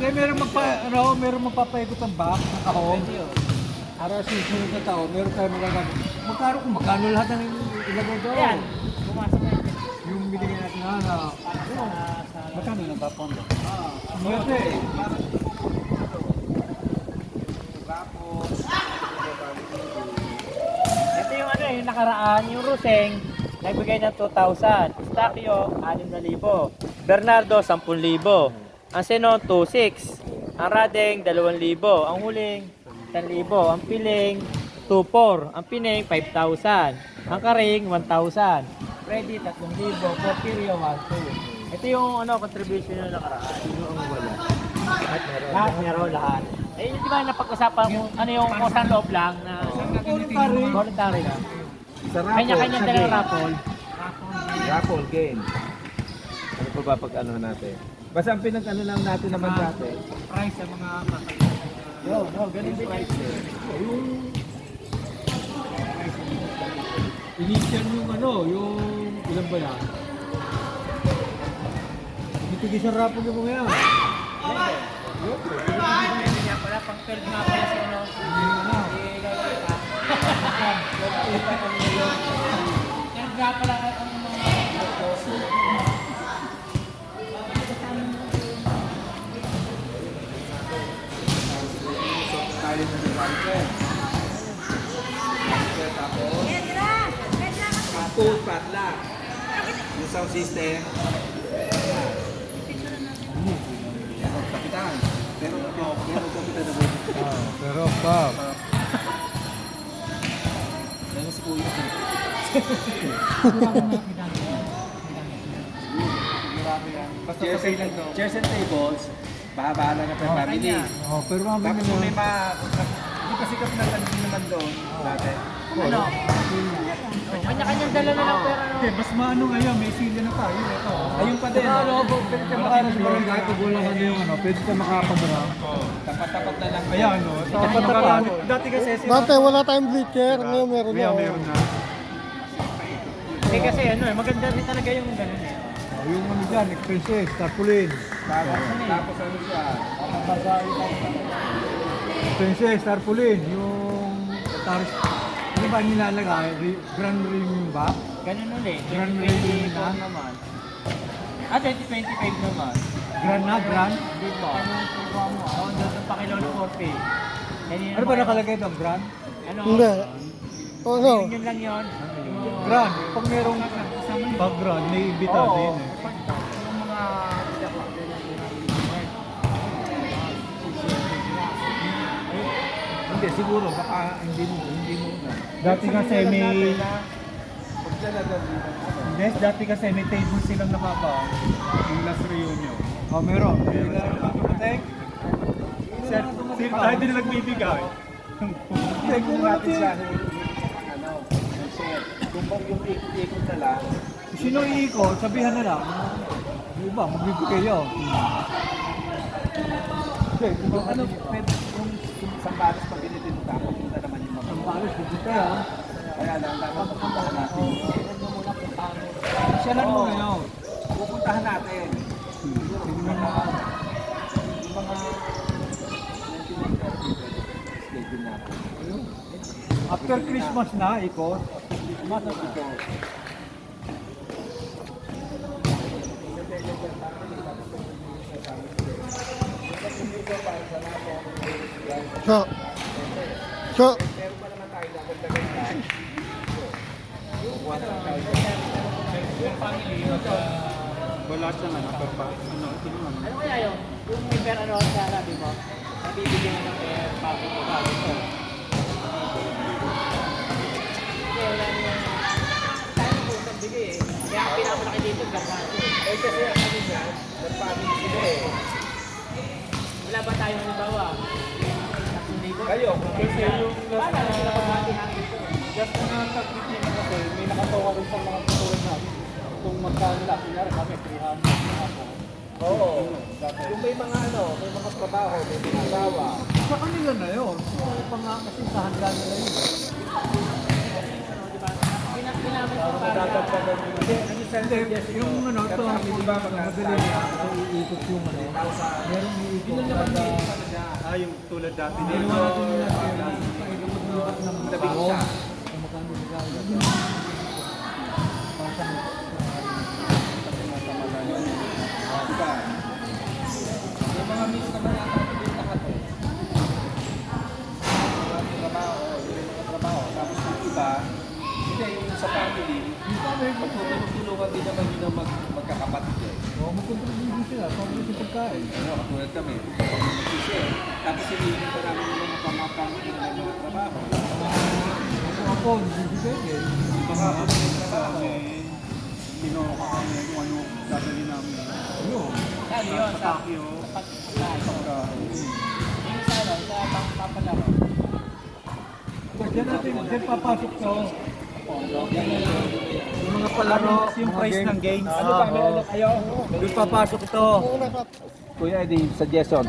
Hindi, meron magpapaikot ang back ng kahong. Para susunod na tao, meron tayo magkano kung magkano lahat ng ilagay doon. Ayan, pumasok na yun. Yung binigyan natin na, magkano na ba pondo? Siyempre. Ito yung ano yung nakaraan, yung Ruseng, nagbigay ng 2,000. Stakyo, 6,000. Bernardo, 10,000. Ang Senon, 2,600. Ang Radeng, 2,000. Ang Huling, 1,000. Ang Piling, 2,400. Ang Pineng, 5,000. Ang Karing, 1,000. Freddy, 3,000. Porfirio, 1,200. Ito yung ano contribution nyo nakaraan. Lahat meron, lahat. Eh, di ba napag-usapan kung ano yung kusang loob lang na voluntary na? Kanya-kanya dalang raffle. Raffle game. Ano pa ba pag ano natin? Basta ang pinag-ano lang natin naman dati. Price sa mga ganun din price. Yung initial yung yung ilan ba yan? Itigis ang rapon yung mga yan. Pwede niya pala, pang 12 nga pala si ano. Yan nga pala ang mga Tayo na ng raffle. Tapos, full patla. Yung sound system. Kapitan. Pero kapitan na mo. Pero pa. Pero si Kuya. Chairs and tables, bahala na per family. Oh, pero mamaya Tapos kung may hindi pa sikat na tanong naman doon dati. ano? Kanya-kanyang dala na lang pera. Okay, mas maano ngayon, may silya na tayo. Ito. Ayun pa din. Pwede ka makaano sa barangay, pag wala ka na pwede ka makapagdara. Tapat-tapat na lang. Ayan, tapat-tapat. Dati kasi, Dati wala tayong bleacher, ngayon meron na. meron na. Eh kasi ano maganda rin talaga yung ganun eh. Yung ano dyan, princess, tarpaulin. Tapos ano siya? Princess, tarpaulin. Yung taris, ano ba nilalagay? Grand rim yung ba? Ganun ulit. Grand 2024 na? naman. 2025 naman. Grand na, grand? Hindi po. Oo, doon pa kay Lolo Corte. Ano ba nakalagay doon, grand? Ano? Hindi. O ano? Yun lang yun. Grand. Pag merong background, may imbita Oo. din eh. Yung mga Hindi, siguro. Baka hindi mo na. Dati kasi may... Pag dyan na Yes, dati kasi may table silang nakapa. Yung last reunion. Oh, meron. Tek. Sir, tayo din nagbibigay. Hindi, kung natin siya kung bang yung ikot na lang, Sino iikot, sabihan na lang. Yung iba, magbibigay yun. Kasi, yung ano, pwede yung sambalos pag initinta, papunta naman yung mga ang pares, bibigay ah. kaya lang, dapat pupuntahan natin. Siya lang mo ngayon. Pupuntahan natin. Siguro, yung mga 1930 schedule natin. After Christmas na, ikot. Christmas na ikot. So, so, Meron pa naman tayo na pagdagdag. Wala siya na, ito naman. Ano kaya yun? Yung may pera ano sa sabi mo, nabibigyan mo ng air packet mo ba? Ito. Hindi, wala naman. Tayo na po isang bigay eh. Kaya ang pinamalaki dito, garbaso. Eh kasi ang ano niya, nagpamili sila eh. Wala ba tayong halimbawa? Kayo, kung Kasi yung Paano na sila paghati-hati ito? just na taktik niya kasi, may nakatawa rin sa mga katulad natin. Kung magkano lang, kunyari kami, 300 na ako. oo. Yung may mga ano, may mga trabaho, may mga asawa. Sa kanila na yun. So, kasi sa handa nila yun. Yung ano, ito, di ba madali iikot yung ano, merong iikot yung tulad dati dito. Tabing siya. Yung mga miss naman nakakabit lahat eh. Trabaho. Tapos yung iba, hindi, yung sa family, magtutulungan din naman yun ang magkakapatid eh. Oo, magkontribusin sila, pabili sa pagkain. Ano, katulad kami, mag-share. Tapos hinihingi pa namin yung mga pamapangin ng mga trabaho. Ako, hindi pwede. Baka ako ng trabaho eh. Kinuha kami kung ano gagawin namin. Ano? Saan yun? Sa Takyo. Diyan natin, diyan papasok to. Yung mga palaro, yung price ng games. Ano ba? May ano kayo? Doon papasok ito. Oo, nasa Kuya, edi suggestion.